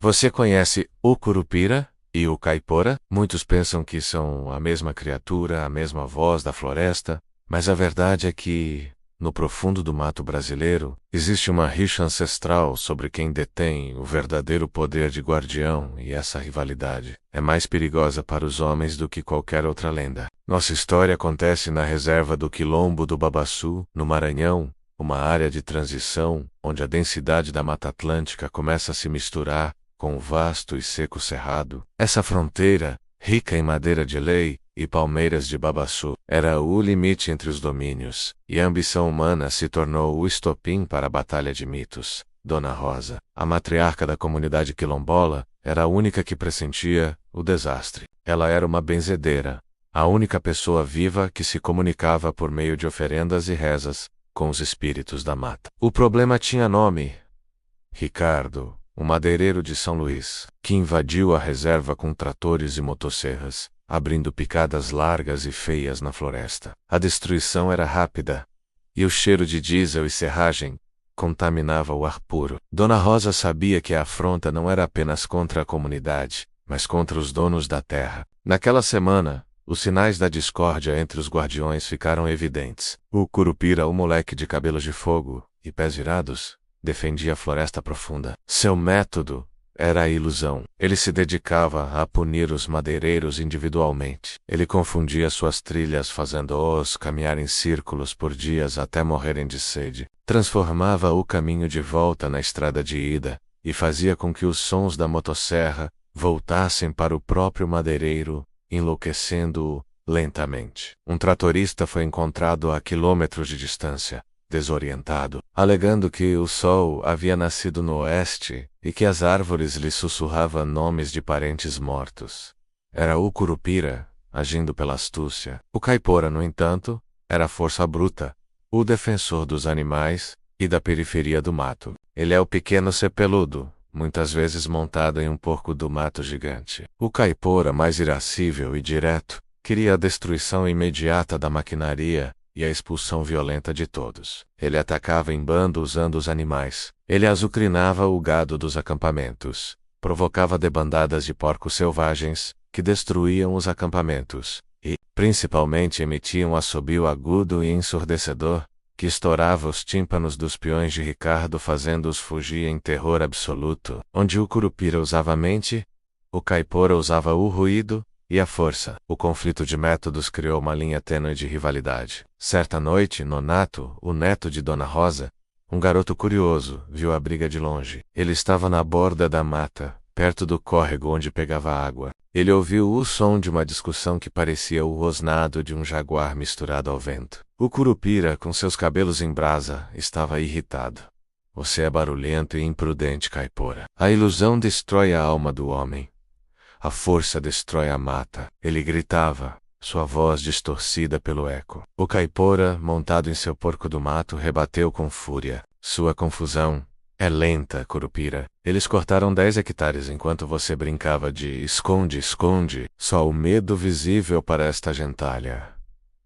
Você conhece o Curupira e o Caipora? Muitos pensam que são a mesma criatura, a mesma voz da floresta, mas a verdade é que, no profundo do mato brasileiro, existe uma rixa ancestral sobre quem detém o verdadeiro poder de guardião, e essa rivalidade é mais perigosa para os homens do que qualquer outra lenda. Nossa história acontece na reserva do Quilombo do Babaçu, no Maranhão, uma área de transição onde a densidade da Mata Atlântica começa a se misturar com o vasto e seco cerrado. Essa fronteira, rica em madeira de lei e palmeiras de babaçu, era o limite entre os domínios, e a ambição humana se tornou o estopim para a batalha de mitos. Dona Rosa, a matriarca da comunidade quilombola, era a única que pressentia o desastre. Ela era uma benzedeira, a única pessoa viva que se comunicava por meio de oferendas e rezas com os espíritos da mata. O problema tinha nome: Ricardo, um madeireiro de São Luís, que invadiu a reserva com tratores e motosserras, abrindo picadas largas e feias na floresta. A destruição era rápida, e o cheiro de diesel e serragem contaminava o ar puro. Dona Rosa sabia que a afronta não era apenas contra a comunidade, mas contra os donos da terra. Naquela semana, os sinais da discórdia entre os guardiões ficaram evidentes. O Curupira, o moleque de cabelos de fogo e pés virados, defendia a floresta profunda. Seu método era a ilusão. Ele se dedicava a punir os madeireiros individualmente. Ele confundia suas trilhas fazendo-os caminhar em círculos por dias até morrerem de sede. Transformava o caminho de volta na estrada de ida e fazia com que os sons da motosserra voltassem para o próprio madeireiro, enlouquecendo-o lentamente. Um tratorista foi encontrado a quilômetros de distância, desorientado, alegando que o sol havia nascido no oeste e que as árvores lhe sussurravam nomes de parentes mortos. Era o Curupira, agindo pela astúcia. O Caipora, no entanto, era a força bruta, o defensor dos animais e da periferia do mato. Ele é o pequeno cepeludo, muitas vezes montado em um porco do mato gigante. O Caipora, mais irascível e direto, queria a destruição imediata da maquinaria e a expulsão violenta de todos. Ele atacava em bando usando os animais. Ele azucrinava o gado dos acampamentos, provocava debandadas de porcos selvagens, que destruíam os acampamentos, e, principalmente, emitiam um assobio agudo e ensurdecedor, que estourava os tímpanos dos peões de Ricardo, fazendo-os fugir em terror absoluto. Onde o Curupira usava a mente, o Caipora usava o ruído e a força. O conflito de métodos criou uma linha tênue de rivalidade. Certa noite, Nonato, o neto de Dona Rosa, um garoto curioso, viu a briga de longe. Ele estava na borda da mata, perto do córrego onde pegava água. Ele ouviu o som de uma discussão que parecia o rosnado de um jaguar misturado ao vento. O Curupira, com seus cabelos em brasa, estava irritado. Você é barulhento e imprudente, Caipora. A ilusão destrói a alma do homem. A força destrói a mata. Ele gritava, sua voz distorcida pelo eco. O Caipora, montado em seu porco do mato, rebateu com fúria. Sua confusão é lenta, Curupira. Eles cortaram 10 hectares enquanto você brincava de esconde, esconde. Só o medo visível para esta gentalha.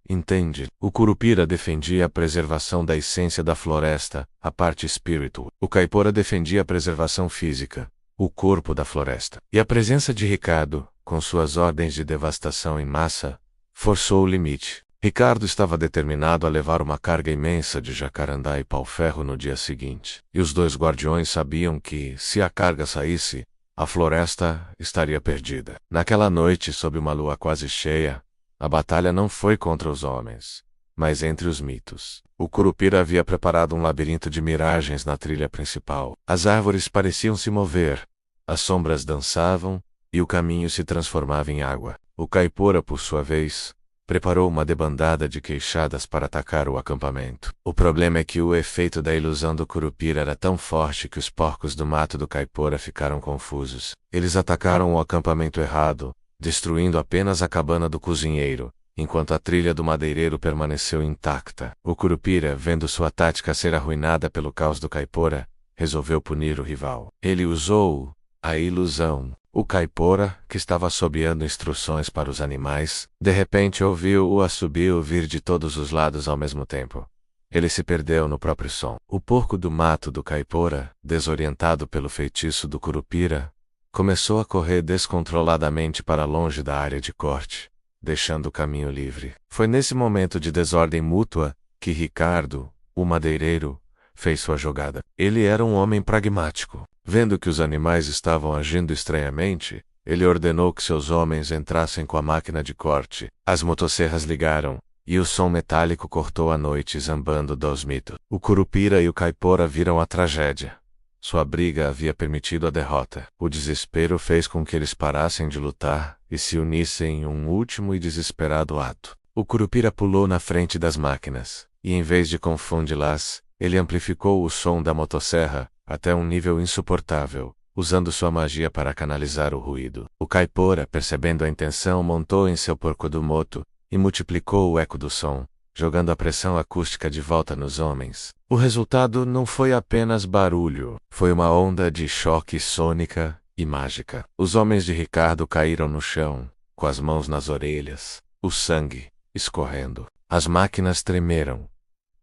Entende? O Curupira defendia a preservação da essência da floresta, a parte espírito. O Caipora defendia a preservação física, o corpo da floresta. E a presença de Ricardo, com suas ordens de devastação em massa, forçou o limite. Ricardo estava determinado a levar uma carga imensa de jacarandá e pau-ferro no dia seguinte. E os dois guardiões sabiam que, se a carga saísse, a floresta estaria perdida. Naquela noite, sob uma lua quase cheia, a batalha não foi contra os homens, mas entre os mitos. O Curupira havia preparado um labirinto de miragens na trilha principal. As árvores pareciam se mover, as sombras dançavam, e o caminho se transformava em água. O Caipora, por sua vez, preparou uma debandada de queixadas para atacar o acampamento. O problema é que o efeito da ilusão do Curupira era tão forte que os porcos do mato do Caipora ficaram confusos. Eles atacaram o acampamento errado, destruindo apenas a cabana do cozinheiro, enquanto a trilha do madeireiro permaneceu intacta. O Curupira, vendo sua tática ser arruinada pelo caos do Caipora, resolveu punir o rival. Ele usou a ilusão. O Caipora, que estava assobiando instruções para os animais, de repente ouviu o assobio vir de todos os lados ao mesmo tempo. Ele se perdeu no próprio som. O porco do mato do Caipora, desorientado pelo feitiço do Curupira, começou a correr descontroladamente para longe da área de corte, deixando o caminho livre. Foi nesse momento de desordem mútua que Ricardo, o madeireiro, fez sua jogada. Ele era um homem pragmático. Vendo que os animais estavam agindo estranhamente, ele ordenou que seus homens entrassem com a máquina de corte. As motosserras ligaram, e o som metálico cortou a noite zambando dos mitos. O Curupira e o Caipora viram a tragédia. Sua briga havia permitido a derrota. O desespero fez com que eles parassem de lutar e se unissem em um último e desesperado ato. O Curupira pulou na frente das máquinas, e em vez de confundi-las, ele amplificou o som da motosserra até um nível insuportável, usando sua magia para canalizar o ruído. O Caipora, percebendo a intenção, montou em seu porco do moto e multiplicou o eco do som, jogando a pressão acústica de volta nos homens. O resultado não foi apenas barulho, foi uma onda de choque sônica e mágica. Os homens de Ricardo caíram no chão, com as mãos nas orelhas, o sangue escorrendo. As máquinas tremeram,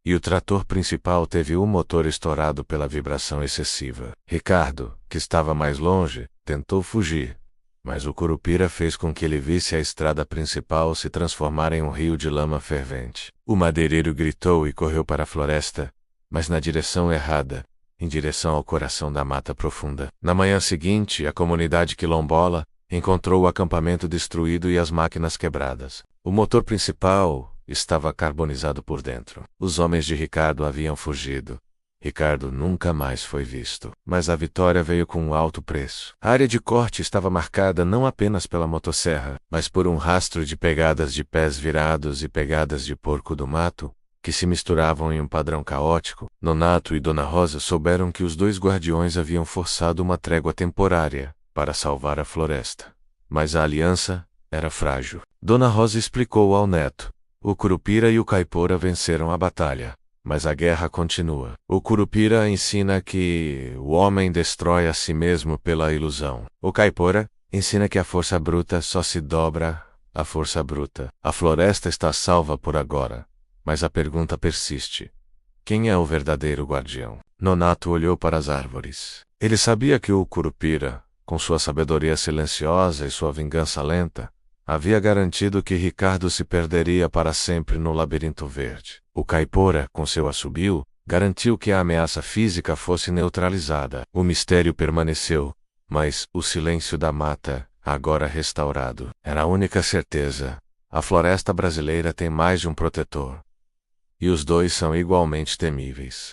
e o trator principal teve o motor estourado pela vibração excessiva. Ricardo, que estava mais longe, tentou fugir, mas o Curupira fez com que ele visse a estrada principal se transformar em um rio de lama fervente. O madeireiro gritou e correu para a floresta, mas na direção errada, em direção ao coração da mata profunda. Na manhã seguinte, a comunidade quilombola encontrou o acampamento destruído e as máquinas quebradas. O motor principal estava carbonizado por dentro. Os homens de Ricardo haviam fugido. Ricardo nunca mais foi visto. Mas a vitória veio com um alto preço. A área de corte estava marcada não apenas pela motosserra, mas por um rastro de pegadas de pés virados e pegadas de porco do mato, que se misturavam em um padrão caótico. Nonato e Dona Rosa souberam que os dois guardiões haviam forçado uma trégua temporária para salvar a floresta. Mas a aliança era frágil. Dona Rosa explicou ao neto: o Curupira e o Caipora venceram a batalha, mas a guerra continua. O Curupira ensina que o homem destrói a si mesmo pela ilusão. O Caipora ensina que a força bruta só se dobra à força bruta. A floresta está salva por agora, mas a pergunta persiste: quem é o verdadeiro guardião? Nonato olhou para as árvores. Ele sabia que o Curupira, com sua sabedoria silenciosa e sua vingança lenta, havia garantido que Ricardo se perderia para sempre no labirinto verde. O Caipora, com seu assobio, garantiu que a ameaça física fosse neutralizada. O mistério permaneceu, mas o silêncio da mata, agora restaurado, era a única certeza. A floresta brasileira tem mais de um protetor. E os dois são igualmente temíveis.